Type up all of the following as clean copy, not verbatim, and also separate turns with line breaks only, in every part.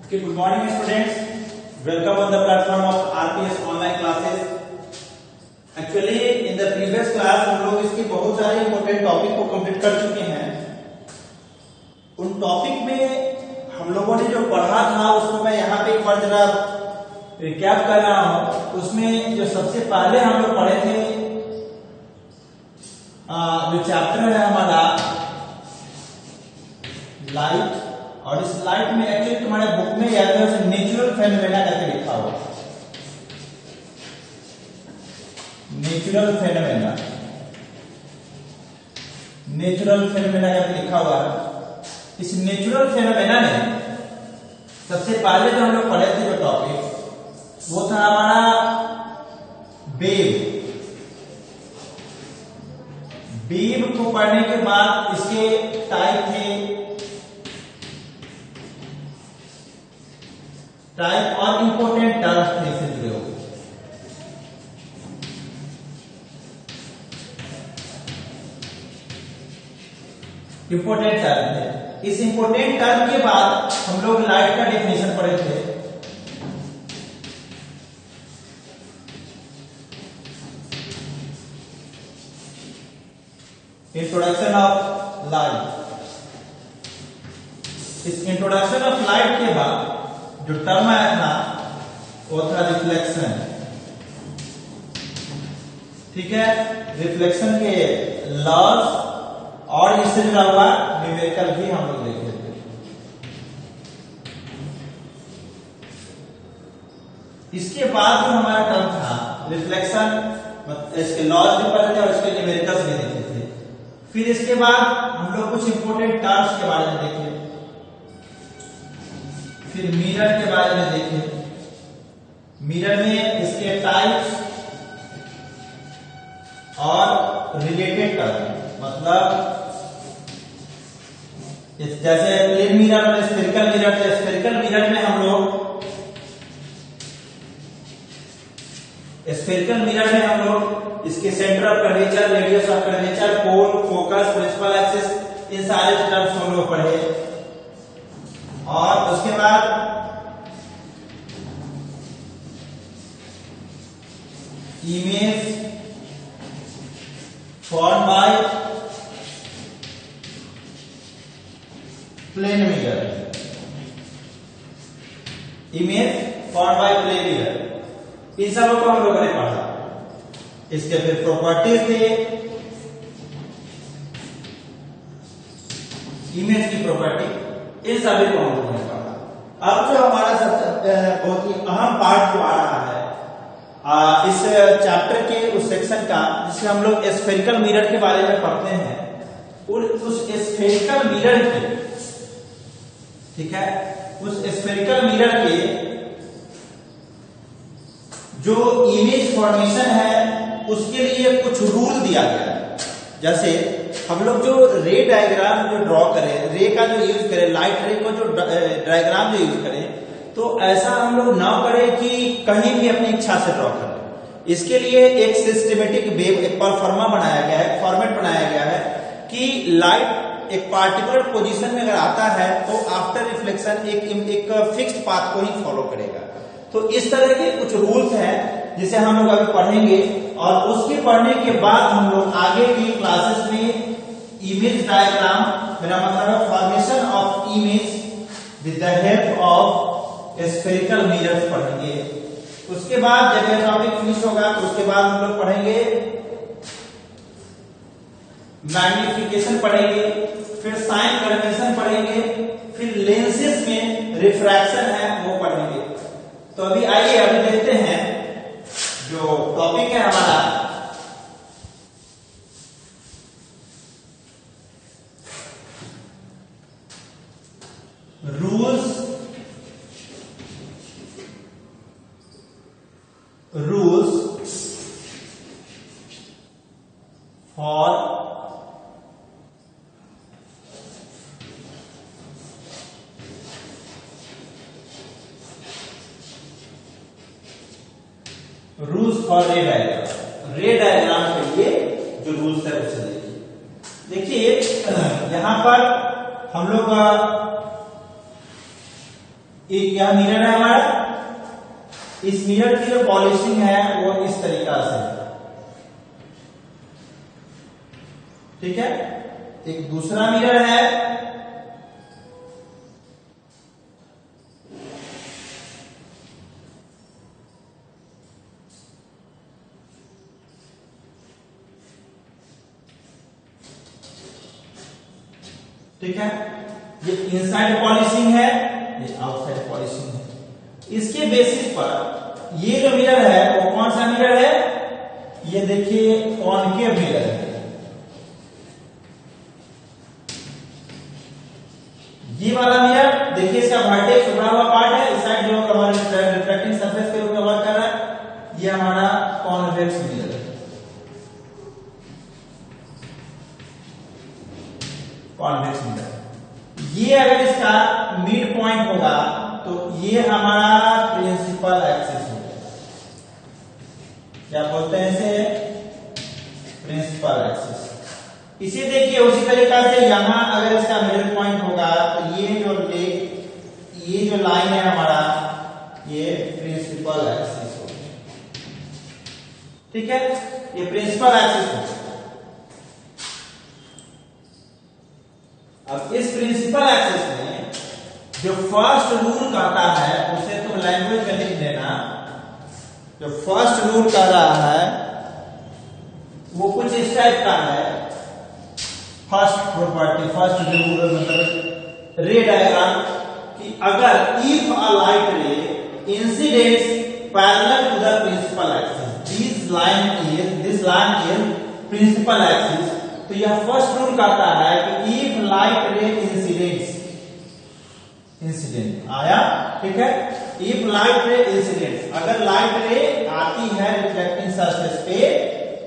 Okay, good morning students. Welcome on the platform of RPS online classes. Actually in the previous class हम लोग इसके बहुत सारे important topic को complete कर चुके हैं. उन टॉपिक में हम लोगों ने जो पढ़ा था उसको मैं यहाँ पे एक बार जरा रिकैप कर रहा हूँ. उसमें जो सबसे पहले हम लोग पढ़े थे जो चैप्टर है हमारा लाइट, और इस लाइट में एक्चुअली तुम्हारे बुक में याद है नेचुरल फेनोमेना करके लिखा हुआ. नेचुरल फेनोमेना करके लिखा हुआ है. इस नेचुरल फेनोमेना में सबसे पहले जो हम लोग पढ़े थे जो टॉपिक वो था हमारा वेव. वेव को पढ़ने के बाद इसके टाइप थे, टाइप और इंपोर्टेंट टर्म्स थे इससे जुड़े हुए. इंपोर्टेंट टर्म थे. इस इंपोर्टेंट टर्म के बाद हम लोग लाइट का डेफिनेशन पढ़े थे. Introduction of light. इस इंट्रोडक्शन ऑफ लाइट के बाद जो टर्म आया था वो था रिफ्लेक्शन. ठीक है, रिफ्लेक्शन के लॉज और इससे जुड़ा हुआ न्यूमेरिकल भी हम लोग देखे थे. इसके बाद जो हमारा टर्म था रिफ्लेक्शन, इसके लॉज भी पढ़े थे और इसके न्यूमेरिकल्स भी देखे थे. फिर इसके बाद हम लोग कुछ इंपोर्टेंट टर्म्स के बारे में देखे. फिर मिरर के बारे में देखे. मिरर में इसके टाइप्स और रिलेटेड टर्म, मतलब जैसे प्लेन मिरर और स्फेरिकल मिरर. तो स्फेरिकल मिरर में हम लोग इसके centre of curvature, radius of curvature, pole, focus, principal axis, इन सारे टर्म्स हम लोग पढ़े. और उसके बाद image form by plane mirror. Image form by plane mirror, इन सब को हम लोगों ने पढ़ा. इसके फिर प्रॉपर्टीज थे, इमेज की प्रॉपर्टी, इन सभी को हम लोगों ने पढ़ा. अब जो हमारा बहुत ही अहम पार्ट जो आ रहा है इस चैप्टर के उस सेक्शन का जिसमें हम लोग स्फेरिकल मिरर के बारे में पढ़ते हैं. और उस स्फेरिकल मिरर के, ठीक है, उस स्फेरिकल मिरर के जो इमेज फॉर्मेशन है उसके लिए कुछ रूल दिया गया है. जैसे हम लोग जो रे डायग्राम जो ड्रॉ करें, रे का जो यूज करें, लाइट रे को जो डायग्राम जो यूज करें, तो ऐसा हम लोग ना करें कि कहीं भी अपनी इच्छा से ड्रॉ करें. इसके लिए एक सिस्टमेटिक वेव, एक परफॉर्मा बनाया गया है, फॉर्मेट बनाया गया है कि लाइट एक पार्टिकुलर पोजीशन में अगर आता है तो आफ्टर रिफ्लेक्शन एक फिक्स्ड पाथ को ही फॉलो करेगा. तो इस तरह के कुछ रूल्स हैं जिसे हम लोग अभी पढ़ेंगे. और उसके पढ़ने के बाद हम लोग आगे की क्लासेस में इमेज डायग्राम, मेरा मतलब है formation of image with the help of spherical mirrors पढ़ेंगे. उसके बाद जब यह टॉपिक फिनिश होगा तो उसके बाद हम लोग पढ़ेंगे मैग्निफिकेशन पढ़ेंगे, फिर साइन कन्वेंशन पढ़ेंगे, फिर लेंसेज में रिफ्रैक्शन है वो पढ़ेंगे. तो अभी आइए अभी देखते हैं जो टॉपिक है हमारा रूल्स फॉर रे डायग्राम. रे डायग्राम के लिए जो रूल्स है उसे देखिए. यहां पर हम लोग एक यह मिरर है हमारा, इस मिरर की जो पॉलिशिंग है वो इस तरीका से, ठीक है। एक दूसरा मिरर है, ठीक है। ये इनसाइड पॉलिशिंग है, ये आउटसाइड पॉलिशिंग है। इसके बेसिस पर ये जो मिरर है वो कौन सा मिरर है, ये देखिए कॉनकेव मिरर है। ये वाला मिरर देखिए इसका वर्टेक्स उभरा हुआ पार्ट है, इस साइड जो हमारे रिफ्लेक्टिंग सरफेस के रूप में वर्क कर रहा है, ये हमारा कॉन्वेक्स मिरर है, कॉन्वेक्स मिरर। ये अगर इसका मिड पॉइंट होगा तो ये हमारा प्रिंसिपल एक्सिस होगा, क्या बोलते हैं इसे, प्रिंसिपल एक्सिस। इसे देखिए उसी तरीका से यहां अगर इसका मिडिल पॉइंट होगा तो ये जो लाइन है हमारा, ये प्रिंसिपल एक्सिस होगा, ठीक है। ये प्रिंसिपल एक्सिस होगा। अब इस प्रिंसिपल एक्सिस में जो फर्स्ट रूल कहता है उसे तुम लैंग्वेज में लिख देना। जो फर्स्ट रूल कह रहा है वो कुछ इस टाइप का है। फर्स्ट प्रॉपर्टी, फर्स्ट रूल मतलब रे डायग्राम, कि अगर if a light ray incidents parallel to the principal axis, this line is principal axis, तो यह फर्स्ट रूल कहता है कि इफ लाइट रे इंसिडेंट आया, ठीक है। इफ लाइट रे इंसिडेंट, अगर लाइट रे आती है रिफ्लेक्टिंग सरफेस पे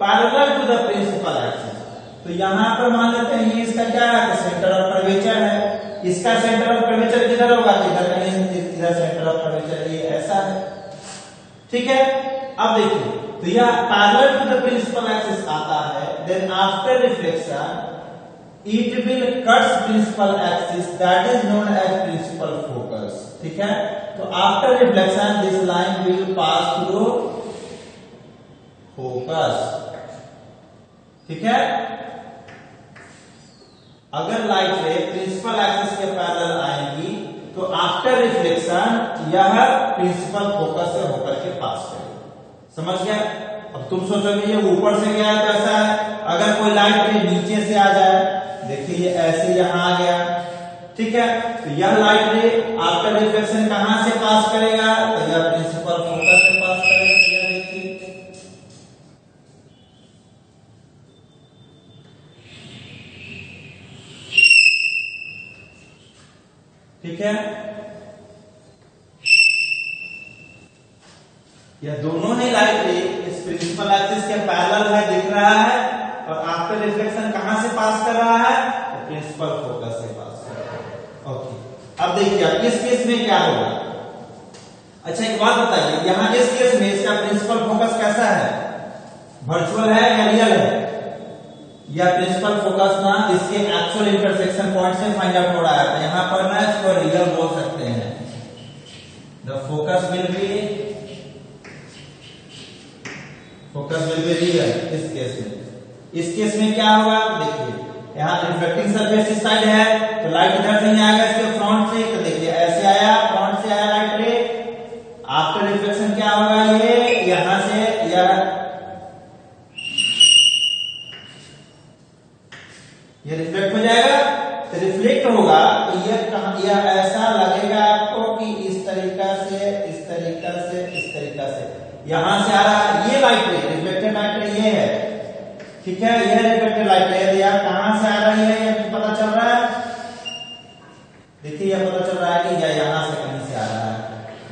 parallel to the principal axis, तो यहां पर मान लेते हैं ये इसका क्या है, सेंटर ऑफ कर्वेचर है। इसका सेंटर ऑफ कर्वेचर किधर होगा, इधर कहीं, इधर सेंटर ऑफ कर्वेचर ये ऐसा है, ठीक है। अब देखिए तो यह parallel to the principal axis आता है, then after reflection it will cuts principal axis, that is known as principal focus, ठीक है। तो after reflection this line will pass through focus, ठीक है। अगर लाइट रे प्रिंसिपल एक्सिस के पैरेलल आएंगी तो आफ्टर रिफ्लेक्शन यह प्रिंसिपल फोकस से होकर के पास करेगी, समझ गया। अब तुम सोचोगे ये ऊपर से गया है तो ऐसा है, अगर कोई लाइट रे नीचे से आ जाए, देखिए ये ऐसे यहां आ गया, ठीक है। तो यह लाइट रे आफ्टर रिफ्लेक्शन कहां से पास करेगा, तो यह प्रिंसिपल फोकस से पास करेगा, यह देखिए, ठीक है। यह दोनों ही लाइट रे इस प्रिंसिपल एक्सिस के पैरेलल है, दिख रहा है, और आफ्टर रिफ्लेक्शन कहां से पास कर रहा है, तो प्रिंसिपल फोकस से पास कर रहा है। ओके, अब देखिए अब इस केस में क्या होगा। अच्छा एक बात बताइए, यहां इस केस में इसका प्रिंसिपल फोकस कैसा है, वर्चुअल है या रियल है? या प्रिंसिपल फोकस ना इसके एक्चुअल इंटरसेक्शन पॉइंट से फाइंड आउट हो रहा है, तो यहां पर ना इसको रियल बोल सकते हैं। The focus will be real इस केस में। इस केस में क्या होगा, देखिए यहाँ रिफ्लेक्टिंग सरफेस इस साइड है, तो लाइट इधर से नहीं आएगा इसके फ्रंट से, तो देखिए ऐसे आया, फ्रंट से आया लाइट रे, आफ्टर रिफ्लेक्शन क्या होगा, ये यहां से ये रिफ्लेक्ट हो जाएगा। तो रिफ्लेक्ट होगा तो यह ऐसा लगेगा आपको कि इस तरीका से, इस तरीका से, इस तरीका से यहां से आ रहा है, ये लाइट रे रिफ्लेक्टेड लाइट रे ये है, ठीक है। यह रिफ्लेक्टेड लाइट रे यार कहां से आ रही है, ये पता चल रहा है, देखिए यह पता चल रहा है कि यह यहां से कहीं से आ रहा है।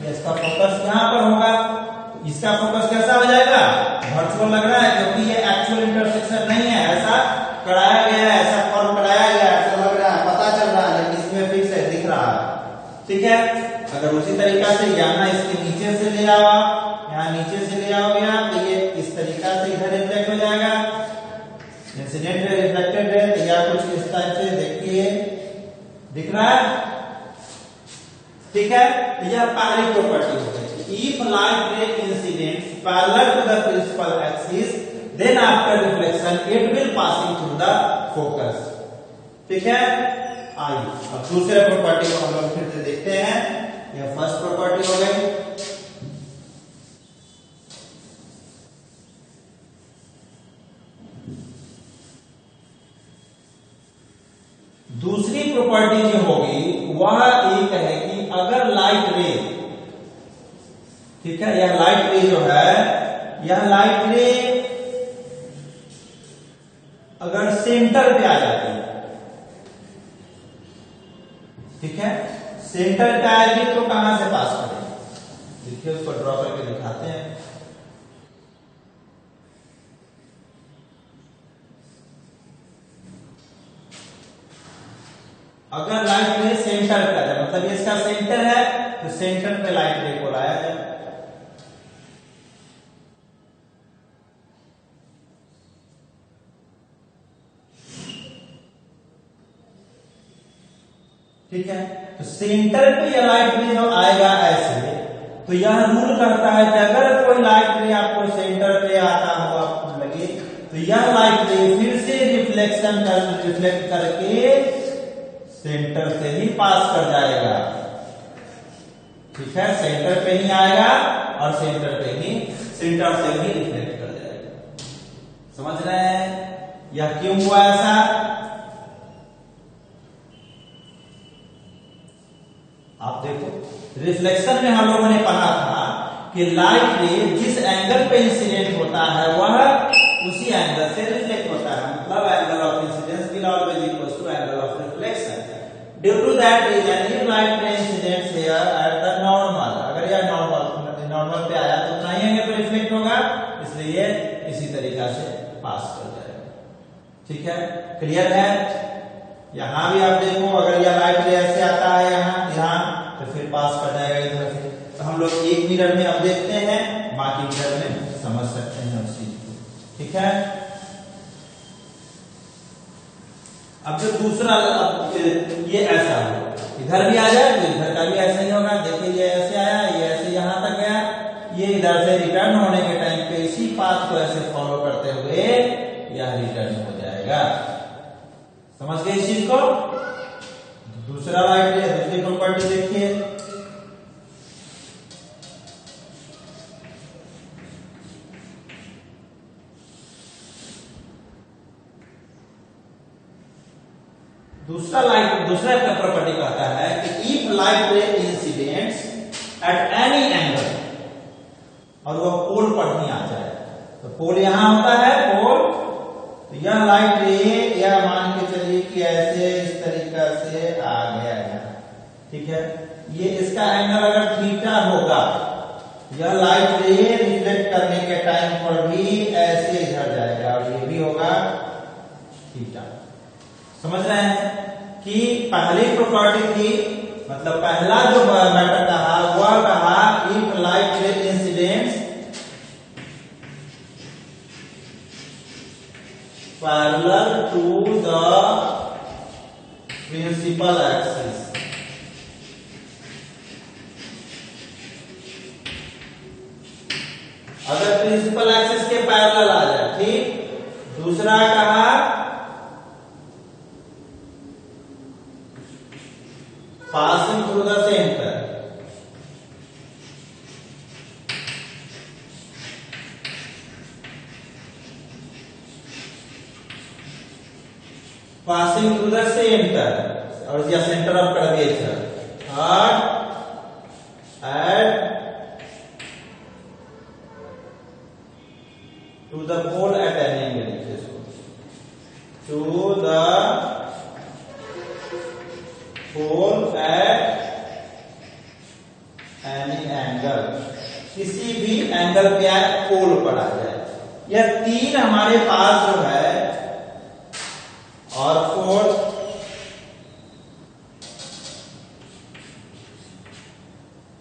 ये इसका फोकस यहां पर होगा, इसका फोकस कैसा हो जाएगा, वर्चुअल लग रहा है, क्योंकि ये एक्चुअल इंटरसेक्शन नहीं है, ऐसा कराया गया है, ऐसा फॉर्म कराया गया है, ऐसा लग रहा है, पता चल रहा है, लेकिन इसमें फिक्स है, दिख रहा है, ठीक है। अगर उसी तरीका से यहां इसके नीचे से ले आओ, यहां नीचे से ले आओ गया, तो ये इस तरीका से इधर रिफ्लेक्ट हो जाएगा, इंसिडेंट है, रिफ्लेक्टेड है, या कुछ इस टाइप से देखिए दिख रहा है, ठीक है, यह पहली प्रॉपर्टी हो गई। If light ray incident parallel to the principal axis then after reflection it will passing through the focus. ठीक है, आइए अब दूसरे प्रॉपर्टी को हम लोग फिर से देखते हैं। यह फर्स्ट प्रॉपर्टी हो गई। दूसरी प्रॉपर्टी जो होगी वह एक है कि अगर लाइट रे, ठीक है, यह लाइट रे जो है, यह लाइट रे अगर सेंटर पे आ जाती है, ठीक है, सेंटर पे आएगी तो कहां से पास करेगी? देखिए उसको ड्रॉ करके दिखाते हैं। अगर लाइट रे सेंटर पे आ जाए, मतलब ये इसका सेंटर है, तो सेंटर पे लाइट रे को लाया जाए। ठीक है, तो सेंटर पे यह लाइट रे जो आएगा ऐसे, तो यह रूल करता है कि अगर कोई लाइट रे आपको सेंटर पे आता हुआ लगे तो यह लाइट रे फिर से रिफ्लेक्ट करके सेंटर से ही पास कर जाएगा। ठीक है, सेंटर पे ही आएगा और सेंटर से ही रिफ्लेक्ट कर जाएगा। समझ रहे हैं यह क्यों हुआ ऐसा? आप देखो, रिफ्लेक्शन में हम लोगों ने पढ़ा था कि लाइट रे जिस एंगल पे इंसिडेंट होता है वह उसी एंगल से रिफ्लेक्ट होता है, मतलब angle of incidence will always equal to angle of reflection. Due to that reason if light ray incidents here at the normal, अगर यह नॉर्मल पे आया तो उतना ही एंगल पे रिफ्लेक्ट होगा, इसलिए इसी तरीका से पास कर जाएगा। ठीक है, क्लियर है? यहां भी आप देखो, अगर यह लाइट रे ऐसे आता है यहां तो फिर पास कर जाएगा इधर से। तो हम लोग एक मिरर में अब देखते हैं, बाकी मिरर में समझ सकते हैं उस चीज को। ठीक है, अब जो दूसरा, ये ऐसा हो, इधर भी आ जाए तो इधर का भी ऐसा ही होगा। देखिए ये ऐसे आया, ये ऐसे यहां तक गया, ये इधर से रिटर्न होने के टाइम पे इसी पाथ को ऐसे फॉलो करते हुए यह रिटर्न हो जाएगा। समझ गए इस चीज को? दूसरा लाइट रे, दूसरी प्रॉपर्टी देखिए। दूसरा प्रॉपर्टी कहता है कि if light ray incidents at any angle, और वह पोल पर ही आ जाए, तो पोल यहां होता है पोल, तो यह लाइट रे यह मान के चलिए कि ऐसे इस तरीका से आ गया है। ठीक है, ये इसका एंगल अगर थीटा होगा, यह लाइट रे रिफ्लेक्ट करने के टाइम पर भी ऐसे इधर जाएगा और ये भी होगा थीटा। समझ रहे हैं कि पहली प्रॉपर्टी थी, मतलब पहला जो मैटर कहा वह कहा if light ray incidents parallel to the principal axis, अगर प्रिंसिपल एक्सिस के पैरेलल आ जाए। ठीक, दूसरा कहा passing through the center, passing through the center और या सेंटर ऑफ कर्वेचर, और add to the pole at any angle, to the pole at any angle, किसी भी एंगल पे आए, पोल पर आ जाए। यह तीन हमारे पास जो है, और fourth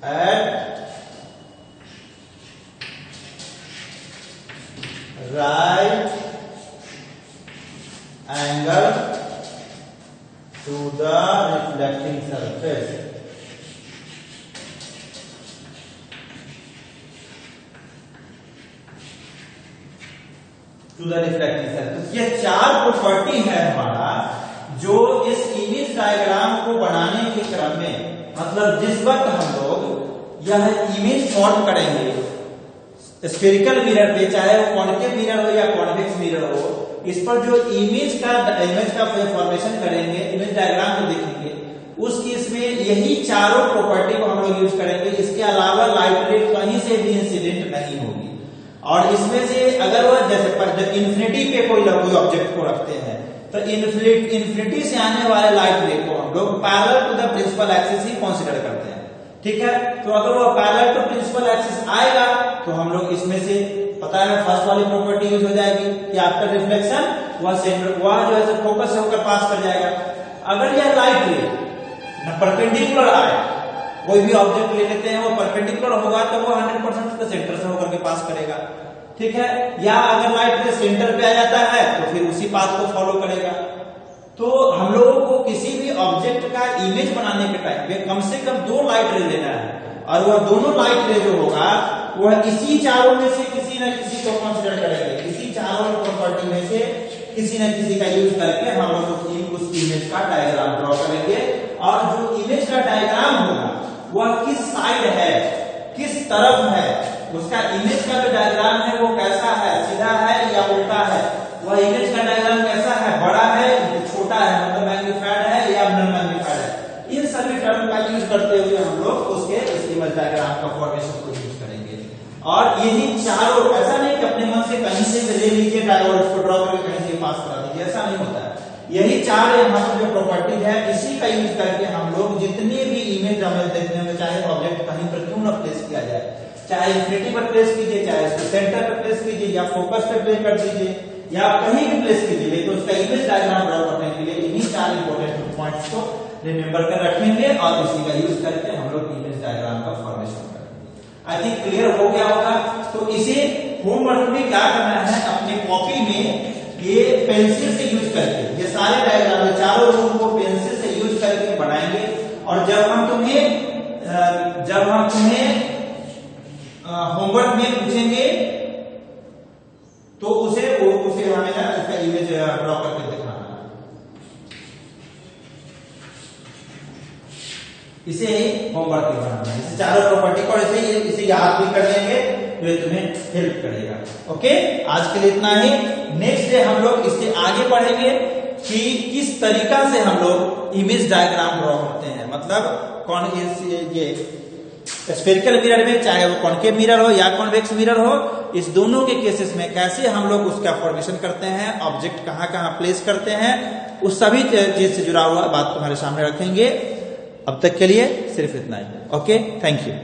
at right angle to the reflecting surface, to the reflective surface. ये चार प्रॉपर्टी है हमारा जो इस इमेज डायग्राम को बनाने के क्रम में, मतलब जिस वक्त हम लोग यह इमेज फॉर्म करेंगे स्फेरिकल मिरर पे, चाहे वो कॉन्केव मिरर हो या कॉन्वेक्स मिरर हो, इस पर जो इमेज का फॉर्मेशन करेंगे, इमेज डायग्राम को देखेंगे, उस केस में यही चारों प्रॉपर्टी को हम लोग यूज करेंगे। इसके अलावा लाइट रे कहीं से भी इंसिडेंट नहीं होगी। और इसमें से अगर वह जैसे इन्फिनिटी पे कोई ऑब्जेक्ट को रखते हैं तो इन्फिनिटी से आने वाले लाइट रे को हम लोग parallel to the principal axis ही कंसीडर करते हैं, ठीक है। तो अगर वह पैरेलल टू प्रिंसिपल एक्सिस आएगा तो हम लोग इसमें से पता है फर्स्ट वाली प्रॉपर्टी यूज हो जाएगी कि आफ्टर रिफ्लेक्शन वह सेंटर वह जो है फोकस से होकर पास कर जाएगा। अगर यह लाइट रे परपेंडिकुलर आए, कोई भी ऑब्जेक्ट ले लेते हैं वो परपेंडिकुलर होगा तो वो 100% सेंटर से होकर के पास करेगा, ठीक है। या अगर लाइट रे सेंटर पे आ जाता है तो फिर उसी पाथ को फॉलो करेगा। तो हम लोगों को किसी भी ऑब्जेक्ट का इमेज बनाने के टाइम पे कम से कम 2 लाइट रे लेना है, और वह दोनों लाइट रे जो होगा वह इसी चारों में से किसी न किसी को कंसीडर करेंगे। इसी चारों प्रॉपर्टी में से किसी न किसी का यूज करके हम लोग उस इमेज का डायग्राम ड्रॉ करेंगे। और जो इमेज का डायग्राम होगा वह किस साइड है, किस तरफ है, उसका इमेज का जो डायग्राम है वो कैसा है, सीधा है या उल्टा है, वह इमेज का डायग्राम कैसा है, बड़ा है छोटा है, मतलब मैग्नीफाइड है या नॉन मैग्नीफाइड है, इन सभी टर्म का यूज करते हुए हम लोग उसके इस इमेज डायग्राम का फॉर्मेशन को यूज करेंगे। और यही चारों, ऐसा नहीं कि अपने मन से कहीं से ले लीजिए और उसको ड्रॉ करके कहीं से पास करा दीजिए, ऐसा नहीं होता है। यही चार यहाँ पर जो प्रॉपर्टीज है इसी का यूज करके हम लोग जितने भी इमेज हमें देखने में, चाहे ऑब्जेक्ट कहीं पर क्यों न प्लेस किया जाए, चाहे इन्फिनिटी पर प्लेस कीजिए, चाहे उसको सेंटर पर प्लेस कीजिए, या फोकस पे प्लेस कर दीजिए, या कहीं भी प्लेस कीजिए, तो उसका इमेज डायग्राम ड्रॉ करने के लिए इन्हीं 4 इंपॉर्टेंट पॉइंट्स को रिमेंबर कर रखेंगे और इसी का यूज करके हम लोग इमेज डायग्राम का फॉर्मेशन करेंगे। आई थिंक क्लियर हो गया होगा। तो इसे होमवर्क में क्या करना है, अपने कॉपी में ये पेंसिल से यूज करके ये सारे डायग्राम, चारों रूल को पेंसिल से यूज करके बनाएंगे। और जब हम तुम्हें होमवर्क में पूछेंगे तो उसे हमें ना उसका इमेज ड्रॉ करके दिखाना। इसे ही होमवर्क में बनाना है, इसे चारों प्रॉपर्टी को इसे याद भी कर लेंगे जो तुम्हें हेल्प करेगा। ओके, आज के लिए इतना ही। नेक्स्ट डे हम लोग इससे आगे बढ़ेंगे कि किस तरीका से हम लोग इमेज डायग्राम ड्रॉ करते हैं, मतलब कौन ये स्फेरिकल मिरर में, चाहे वो कॉन्केव मिरर हो या कॉन्वेक्स मिरर हो, इस दोनों के केसेस में कैसे हम लोग उसका फॉर्मेशन करते हैं, ऑब्जेक्ट कहाँ कहाँ प्लेस करते हैं, उस सभी चीज से जुड़ा हुआ बात तुम्हारे सामने रखेंगे। अब तक के लिए सिर्फ इतना ही। Okay, thank you.